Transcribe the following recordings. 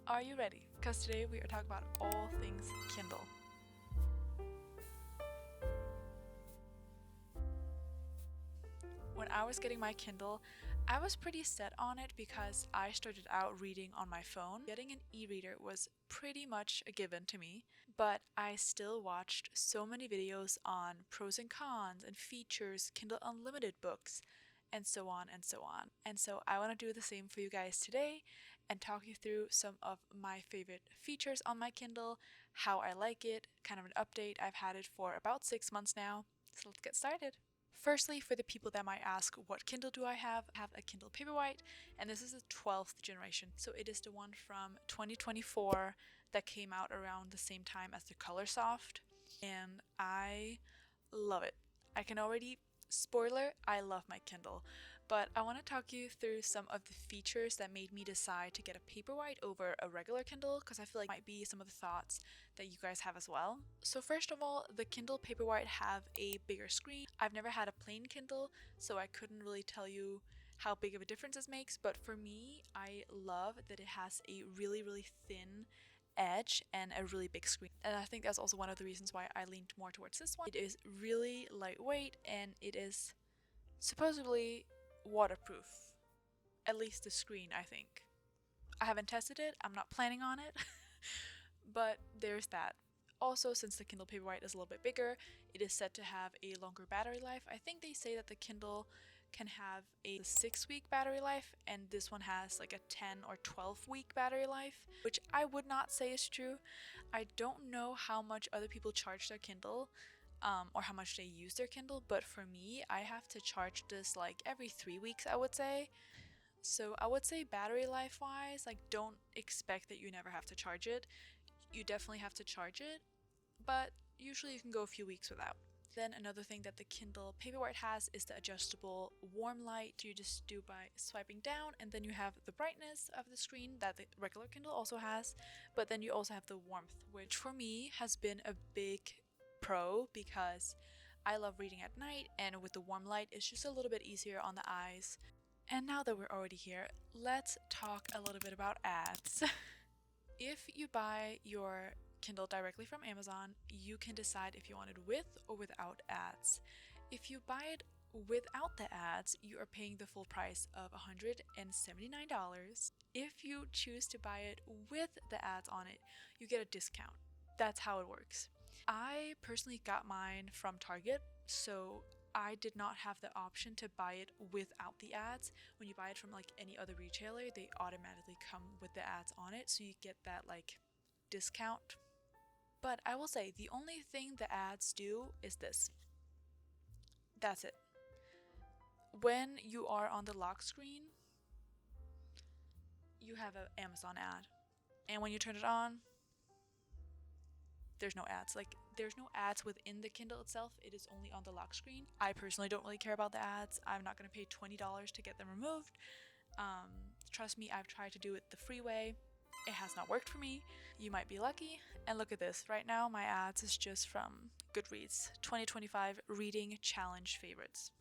Are you ready? Because today we are talking about all things Kindle. When I was getting my Kindle, I was pretty set on it because I started out reading on my phone. Getting an e-reader was pretty much a given to me, but I still watched so many videos on pros and cons and features, Kindle Unlimited books, and so on and so on. And so I want to do the same for you guys today and talk you through some of my favorite features on my Kindle, how I like it, kind of an update. I've had it for about 6 months now, so let's get started. Firstly, for the people that might ask, what Kindle do I have a Kindle Paperwhite, and this is the 12th generation. So it is the one from 2024 that came out around the same time as the Color Soft, and I love it. I can already spoiler, I love my Kindle, but I want to talk you through some of the features that made me decide to get a Paperwhite over a regular Kindle, because I feel like it might be some of the thoughts that you guys have as well. So first of all, the Kindle Paperwhite have a bigger screen. I've never had a plain Kindle, so I couldn't really tell you how big of a difference this makes, but for me, I love that it has a really thin edge and a really big screen, and I think that's also one of the reasons why I leaned more towards this one. It is really lightweight and it is supposedly waterproof, at least the screen. I think I haven't tested it, I'm not planning on it but there's that. Also, since the Kindle Paperwhite is a little bit bigger, it is said to have a longer battery life. I think they say that the Kindle can have a 6-week battery life, and this one has like a 10 or 12-week battery life, which I would not say is true. I don't know how much other people charge their Kindle, or how much they use their Kindle, but for me, I have to charge this like every 3 weeks, I would say. So I would say battery life wise, like don't expect that you never have to charge it. You definitely have to charge it, but usually you can go a few weeks without. Then another thing that the Kindle Paperwhite has is the adjustable warm light. You just do by swiping down, and then you have the brightness of the screen that the regular Kindle also has, but then you also have the warmth, which for me has been a big pro because I love reading at night, and with the warm light it's just a little bit easier on the eyes. And now that we're already here, let's talk a little bit about ads. If you buy your Kindle directly from Amazon, you can decide if you want it with or without ads. If you buy it without the ads, you are paying the full price of $179. If you choose to buy it with the ads on it, you get a discount. That's how it works. I personally got mine from Target, so I did not have the option to buy it without the ads. When you buy it from like any other retailer, they automatically come with the ads on it, so you get that like discount. But I will say the only thing the ads do is this. That's it. When you are on the lock screen, you have an Amazon ad, and when you turn it on, there's no ads. Like, there's no ads within the Kindle itself, it is only on the lock screen. I personally don't really care about the ads. I'm not going to pay $20 to get them removed. Trust me, I've tried to do it the free way. It has not worked for me. You might be lucky. And look at this. Right now, my ads is just from Goodreads 2025 Reading Challenge Favorites.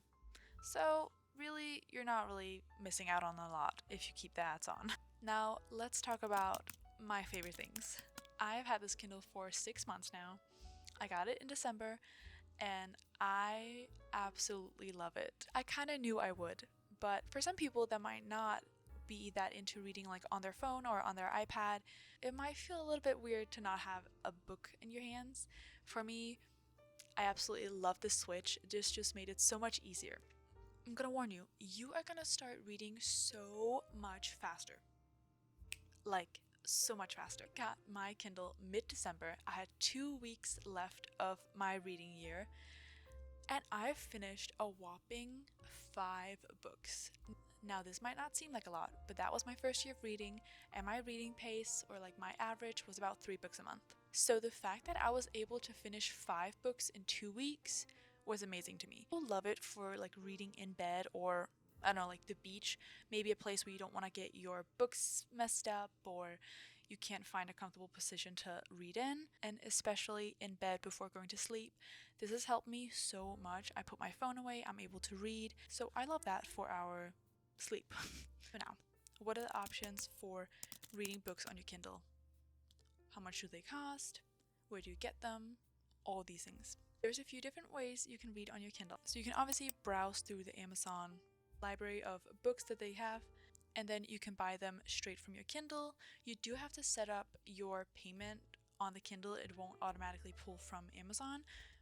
So really, you're not really missing out on a lot if you keep the ads on. Now, let's talk about my favorite things. I've had this Kindle for 6 months now. I got it in December, and I absolutely love it. I kind of knew I would, but for some people that might not be that into reading like on their phone or on their iPad, it might feel a little bit weird to not have a book in your hands. For me, I absolutely love this switch. This just made it so much easier. I'm gonna warn you, you are gonna start reading so much faster. Like, so much faster. Got my Kindle mid-December. I had 2 weeks left of my reading year, and I've finished a whopping 5 books. Now, this might not seem like a lot, but that was my first year of reading, and my reading pace, or like my average, was about 3 books a month. So the fact that I was able to finish 5 books in 2 weeks was amazing to me. People love it for like reading in bed, or I don't know, like the beach, maybe a place where you don't want to get your books messed up or you can't find a comfortable position to read in, and especially in bed before going to sleep. This has helped me so much. I put my phone away, I'm able to read, so I love that for our sleep. So now, what are the options for reading books on your Kindle. How much do they cost? Where do you get them? All these things. There's a few different ways you can read on your Kindle. So you can obviously browse through the Amazon library of books that they have, and then you can buy them straight from your Kindle. You do have to set up your payment on the Kindle. It won't automatically pull from Amazon,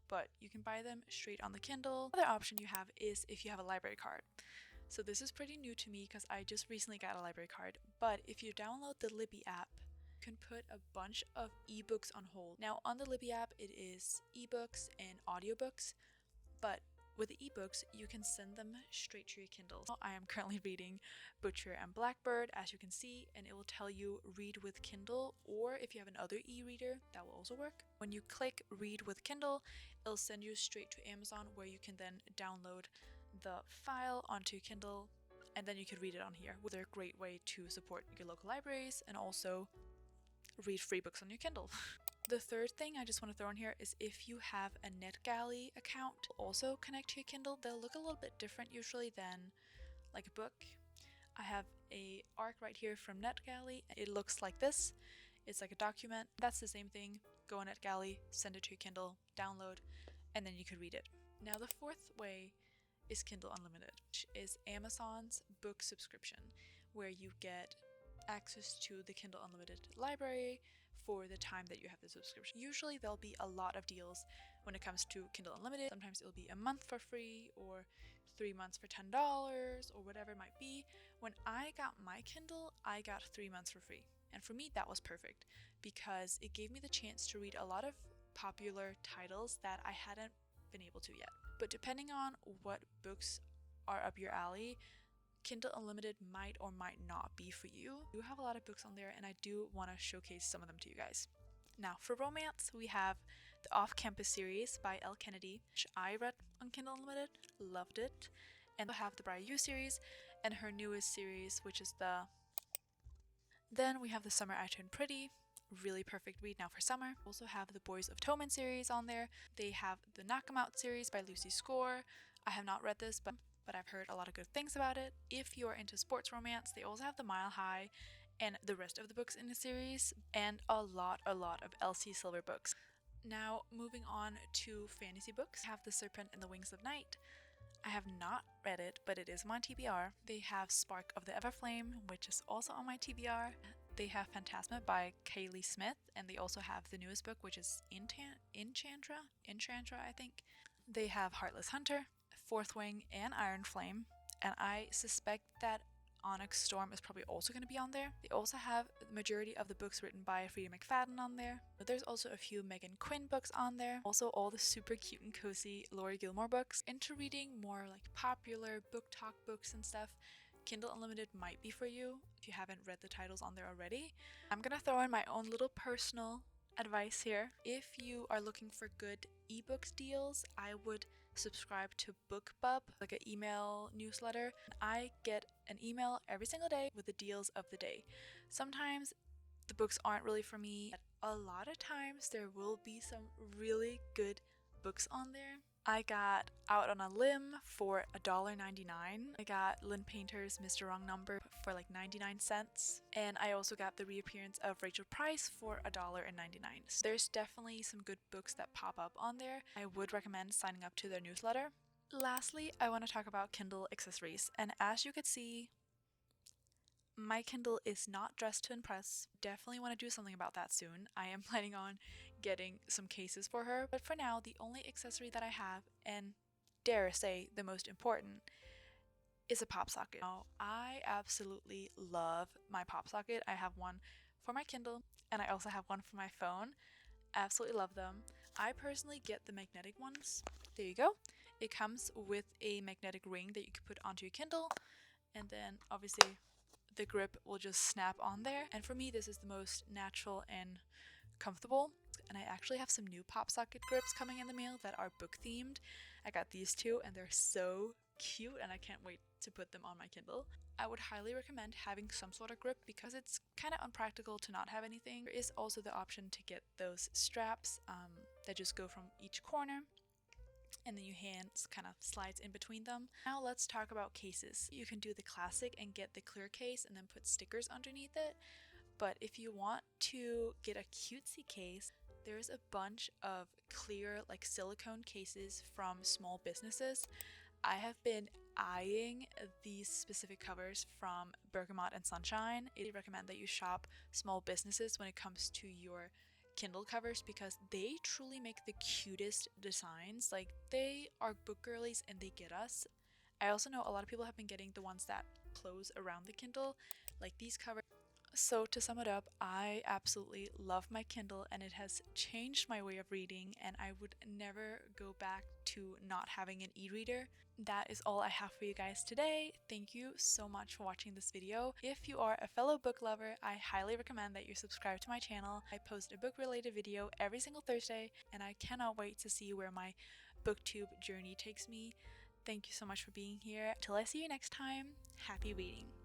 but you can buy them straight on the Kindle. Another option you have is if you have a library card. So this is pretty new to me because I just recently got a library card, but if you download the Libby app, can put a bunch of ebooks on hold. Now on the Libby app it is ebooks and audiobooks, but with the ebooks you can send them straight to your Kindle. I am currently reading Butcher and Blackbird, as you can see, and it will tell you read with Kindle, or if you have another e-reader that will also work. When you click read with Kindle, it'll send you straight to Amazon where you can then download the file onto Kindle, and then you can read it on here. They're a great way to support your local libraries and also read free books on your Kindle. The third thing I just want to throw in here is if you have a NetGalley account, also connect to your Kindle. They'll look a little bit different usually than like a book. I have a arc right here from NetGalley. It looks like this. It's like a document. That's the same thing. Go on NetGalley, send it to your Kindle, download, and then you could read it. Now the fourth way is Kindle Unlimited, which is Amazon's book subscription, where you get access to the Kindle Unlimited library for the time that you have the subscription. Usually there'll be a lot of deals when it comes to Kindle Unlimited. Sometimes it'll be a month for free or 3 months for $10 or whatever it might be. When I got my Kindle, I got 3 months for free. And for me that was perfect because it gave me the chance to read a lot of popular titles that I hadn't been able to yet. But depending on what books are up your alley, Kindle Unlimited might or might not be for you. I do have a lot of books on there and I do want to showcase some of them to you guys. Now for romance, we have the Off-Campus series by Elle Kennedy, which I read on Kindle Unlimited, loved it. And we have the Briar You series and her newest series, which is Then we have the Summer I Turned Pretty, really perfect read now for summer. Also have the Boys of Toman series on there. They have the Knock 'Em Out series by Lucy Score. I have not read this, but I've heard a lot of good things about it. If you're into sports romance, they also have the Mile High and the rest of the books in the series, and a lot of Elsie Silver books. Now moving on to fantasy books, I have The Serpent and the Wings of Night. I have not read it, but it is on my TBR. They have Spark of the Everflame, which is also on my TBR. They have Phantasma by Kaylee Smith, and they also have the newest book, which is Enchantra, I think. They have Heartless Hunter, Fourth Wing, and Iron Flame, and I suspect that Onyx Storm is probably also going to be on there. They also have the majority of the books written by Frida McFadden on there. But there's also a few Megan Quinn books on there. Also all the super cute and cozy Laurie Gilmore books. Into reading more like popular book talk books and stuff, Kindle Unlimited might be for you if you haven't read the titles on there already. I'm gonna throw in my own little personal advice here. If you are looking for good ebooks deals, I would subscribe to BookBub, like an email newsletter. I get an email every single day with the deals of the day. Sometimes the books aren't really for me, but a lot of times there will be some really good books on there. I got Out on a Limb for $1.99. I got Lynn Painter's Mr. Wrong Number for like 99 cents. And I also got the reappearance of Rachel Price for $1.99. So there's definitely some good books that pop up on there. I would recommend signing up to their newsletter. Lastly, I want to talk about Kindle accessories. And as you could see, my Kindle is not dressed to impress. Definitely want to do something about that soon. I am planning on getting some cases for her, but for now the only accessory that I have, and dare say the most important, is a pop socket. Now, I absolutely love my pop socket. I have one for my Kindle and I also have one for my phone. Absolutely love them. I personally get the magnetic ones. There you go. It comes with a magnetic ring that you can put onto your Kindle, and then obviously the grip will just snap on there. And for me, this is the most natural and comfortable. And I actually have some new pop socket grips coming in the mail that are book themed. I got these two and they're so cute and I can't wait to put them on my Kindle. I would highly recommend having some sort of grip because it's kind of unpractical to not have anything. There is also the option to get those straps that just go from each corner, and then your hands kind of slides in between them. Now let's talk about cases. You can do the classic and get the clear case and then put stickers underneath it, But if you want to get a cutesy case, there's a bunch of clear like silicone cases from small businesses. I have been eyeing these specific covers from Bergamot and Sunshine. I recommend that you shop small businesses when it comes to your Kindle covers because they truly make the cutest designs. Like, they are book girlies and they get us. I also know a lot of people have been getting the ones that close around the Kindle, like these covers. So to sum it up, I absolutely love my Kindle and it has changed my way of reading, and I would never go back to not having an e-reader. That is all I have for you guys today. Thank you so much for watching this video. If you are a fellow book lover, I highly recommend that you subscribe to my channel. I post a book related video every single Thursday, and I cannot wait to see where my booktube journey takes me. Thank you so much for being here. Till I see you next time, happy reading.